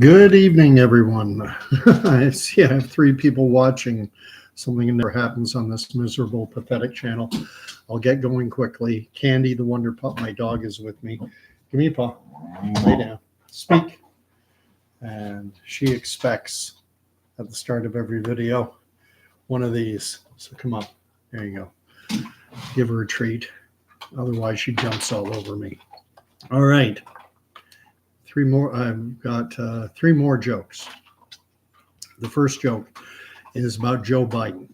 Good evening, everyone. I see I have three people watching. Something never happens on this miserable, pathetic channel. I'll get going quickly. Candy, the Wonder Pup, my dog, is with me. Give me a paw. Lay down. Speak. And she expects, at the start of every video, one of these. So come on. There you go. Give her a treat. Otherwise, she jumps all over me. All right. Three more. I've got three more jokes. The first joke is about Joe Biden.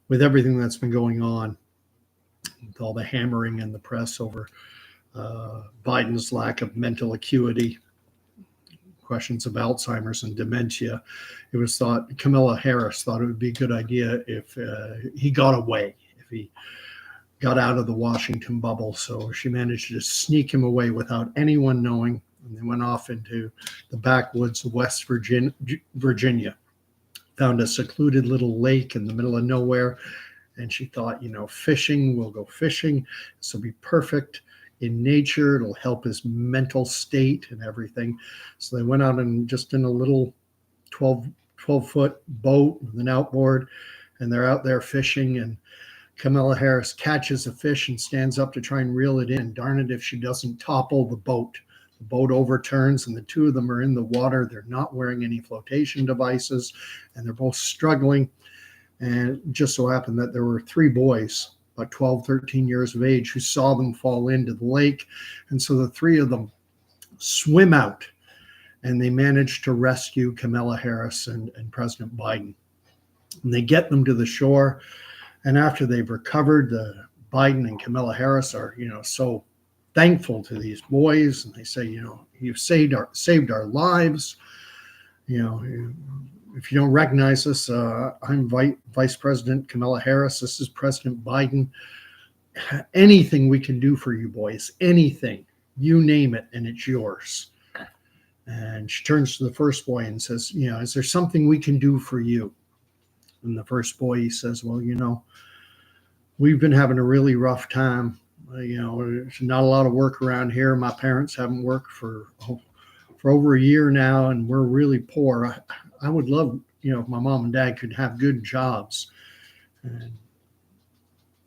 With everything that's been going on, with all the hammering in the press over Biden's lack of mental acuity, questions of Alzheimer's and dementia, it was thought, Kamala Harris thought it would be a good idea if he got away, if he got out of the Washington bubble. So she managed to sneak him away without anyone knowing. And they went off into the backwoods of West Virginia, found a secluded little lake in the middle of nowhere. And she thought, fishing, we'll go fishing. This will be perfect in nature. It'll help his mental state and everything. So they went out and just in a little 12-foot boat with an outboard, and they're out there fishing, and Kamala Harris catches a fish and stands up to try and reel it in. Darn it if she doesn't topple the boat. The boat overturns and the two of them are in the water. They're not wearing any flotation devices and they're both struggling. And it just so happened that there were three boys, about 12, 13 years of age, who saw them fall into the lake. And so the three of them swim out and they manage to rescue Kamala Harris and President Biden. And they get them to the shore. And after they've recovered, Biden and Kamala Harris are, so thankful to these boys. And they say, you've saved our lives. If you don't recognize us, I'm Vice President Kamala Harris. This is President Biden. Anything we can do for you boys, anything, you name it, and it's yours. And she turns to the first boy and says, is there something we can do for you? And the first boy, he says, well, we've been having a really rough time. There's not a lot of work around here. My parents haven't worked for over a year now, and we're really poor. I would love, if my mom and dad could have good jobs. And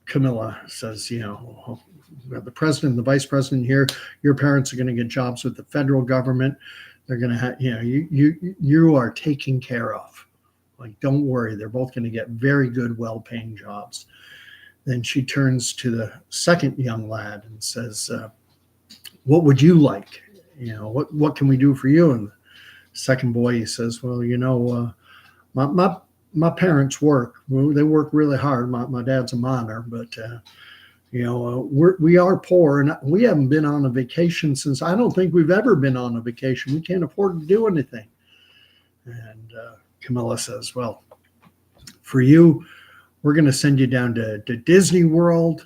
Camilla says, we have the president and the vice president here. Your parents are going to get jobs with the federal government. They're going to have, you are taken care of. Like, don't worry, they're both going to get very good, well-paying jobs. Then she turns to the second young lad and says, what would you like? What can we do for you? And the second boy, he says, well, my parents work. They work really hard. My dad's a miner, but, we are poor, and we haven't been on a vacation since, I don't think we've ever been on a vacation. We can't afford to do anything. And Camilla says, well, for you, we're going to send you down to Disney World.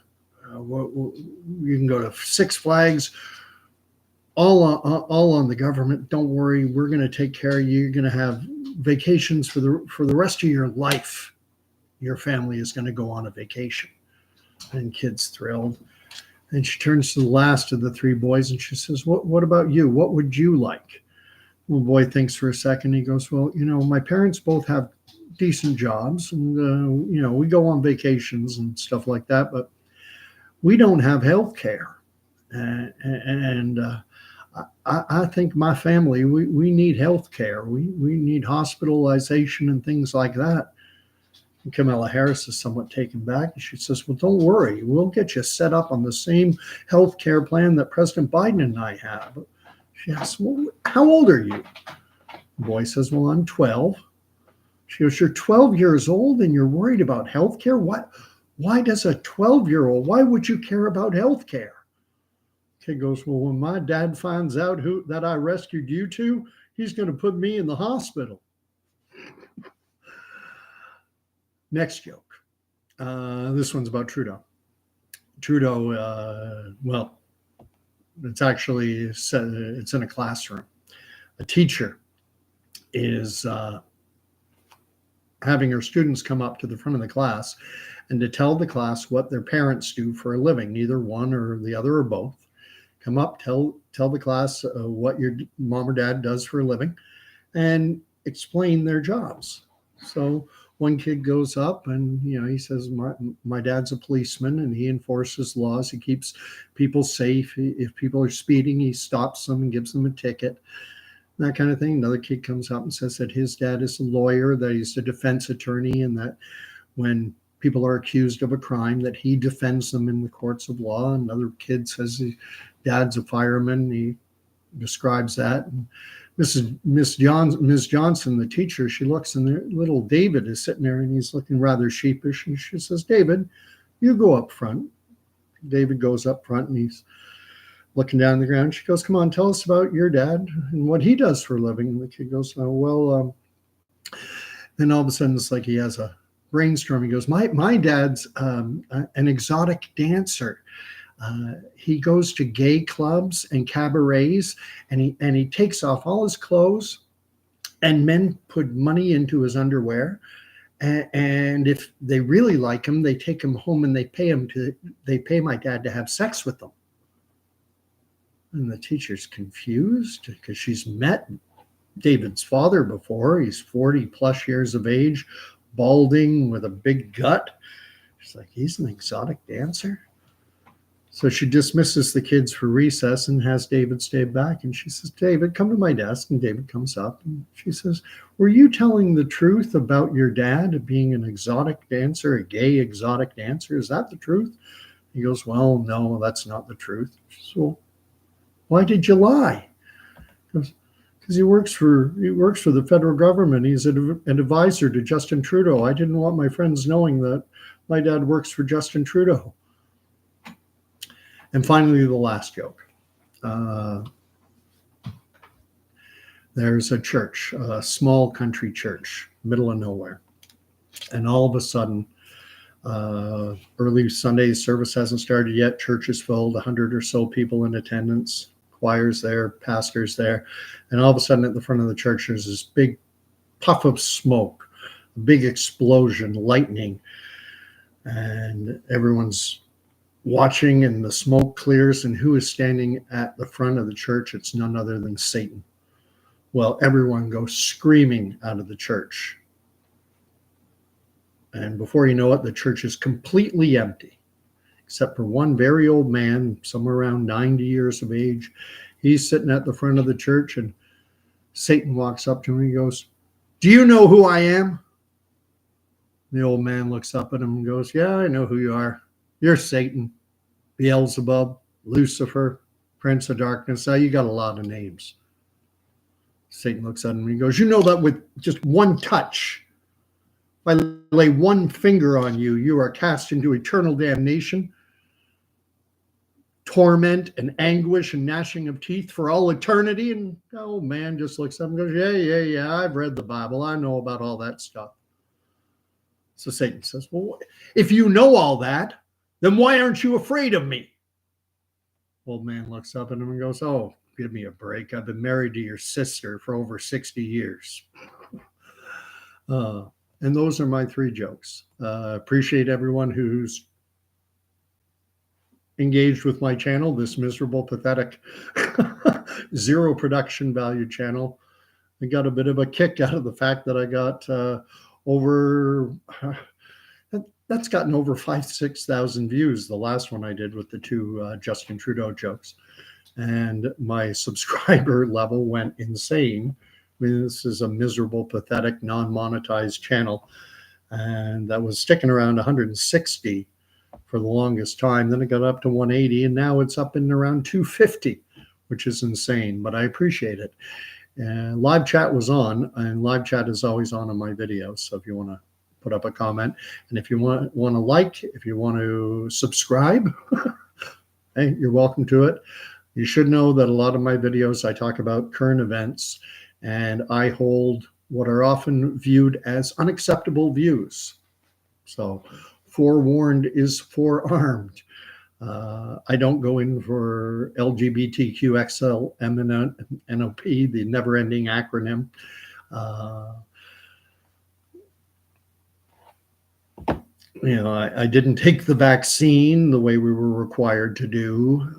You can go to Six Flags, all on the government. Don't worry, we're going to take care of you. You're going to have vacations for the rest of your life. Your family is going to go on a vacation. And kid's thrilled. And she turns to the last of the three boys and she says, what about you? What would you like? The boy thinks for a second. He goes, well, my parents both have decent jobs and, we go on vacations and stuff like that, but we don't have health care. And I think my family, we need health care. We need hospitalization and things like that. And Kamala Harris is somewhat taken back. And she says, well, don't worry. We'll get you set up on the same health care plan that President Biden and I have. She asks, well, how old are you? The boy says, well, I'm 12. She goes, you're 12 years old and you're worried about health care? Why does a 12-year-old, why would you care about health care? Kid goes, well, when my dad finds out that I rescued you two, he's going to put me in the hospital. Next joke. This one's about Trudeau. Trudeau, it's in a classroom. A teacher is having her students come up to the front of the class and to tell the class what their parents do for a living, either one or the other or both. Come up, tell tell the class what your mom or dad does for a living, and explain their jobs. So one kid goes up and, he says, my dad's a policeman and he enforces laws. He keeps people safe. If people are speeding, he stops them and gives them a ticket, that kind of thing. Another kid comes up and says that his dad is a lawyer, that he's a defense attorney, and that when people are accused of a crime, that he defends them in the courts of law. Another kid says his dad's a fireman. He describes that. And Miss Johnson, the teacher, she looks, and little David is sitting there, and he's looking rather sheepish. And she says, David, you go up front. David goes up front, and he's looking down the ground. She goes, come on, tell us about your dad and what he does for a living. And the kid goes, oh, then all of a sudden it's like he has a brainstorm. He goes, my dad's an exotic dancer. He goes to gay clubs and cabarets, and he takes off all his clothes, and men put money into his underwear. And if they really like him, they take him home and they pay my dad to have sex with them. And the teacher's confused because she's met David's father before. He's 40 plus years of age, balding with a big gut. She's like, he's an exotic dancer? So she dismisses the kids for recess and has David stay back. And she says, David, come to my desk. And David comes up and she says, were you telling the truth about your dad being an exotic dancer, a gay exotic dancer? Is that the truth? He goes, well, no, that's not the truth. She says, well, why did you lie? Because he works for the federal government. He's an advisor to Justin Trudeau. I didn't want my friends knowing that my dad works for Justin Trudeau. And finally, the last joke. There's a church, a small country church, middle of nowhere. And all of a sudden, early Sunday service hasn't started yet. Church is filled, 100 or so people in attendance, choirs there, pastors there. And all of a sudden at the front of the church, there's this big puff of smoke, a big explosion, lightning. And everyone's watching, and the smoke clears, and who is standing at the front of the church? It's none other than Satan. Well, everyone goes screaming out of the church. And before you know it, the church is completely empty, except for one very old man, somewhere around 90 years of age. He's sitting at the front of the church, and Satan walks up to him and he goes, do you know who I am? The old man looks up at him and goes, yeah, I know who you are. You're Satan, Beelzebub, Lucifer, Prince of Darkness. You got a lot of names. Satan looks at him and he goes, you know that with just one touch, if I lay one finger on you, you are cast into eternal damnation, torment and anguish and gnashing of teeth for all eternity. And the old man just looks up and goes, yeah, I've read the Bible. I know about all that stuff. So Satan says, well, if you know all that, then why aren't you afraid of me? Old man looks up at him and goes, oh, give me a break. I've been married to your sister for over 60 years. And those are my three jokes. Appreciate everyone who's engaged with my channel, this miserable, pathetic, zero production value channel. I got a bit of a kick out of the fact that I got that's gotten over 6,000 views. The last one I did with the two Justin Trudeau jokes. And my subscriber level went insane. I mean, this is a miserable, pathetic, non-monetized channel. And that was sticking around 160 for the longest time. Then it got up to 180, and now it's up in around 250, which is insane, but I appreciate it. And live chat was on, and live chat is always on my videos. So if you want to put up a comment, and if you want to like, if you want to subscribe, hey, you're welcome to it. You should know that a lot of my videos, I talk about current events, and I hold what are often viewed as unacceptable views. So forewarned is forearmed. I don't go in for LGBTQXLMNOP, the never-ending acronym. I didn't take the vaccine the way we were required to do.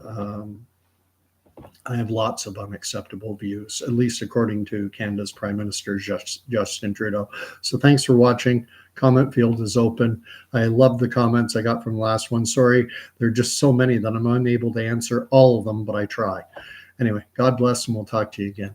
I have lots of unacceptable views, at least according to Canada's Prime Minister, Justin Trudeau. So thanks for watching. Comment field is open. I love the comments I got from the last one. Sorry, there are just so many that I'm unable to answer all of them, but I try. Anyway, God bless, and we'll talk to you again.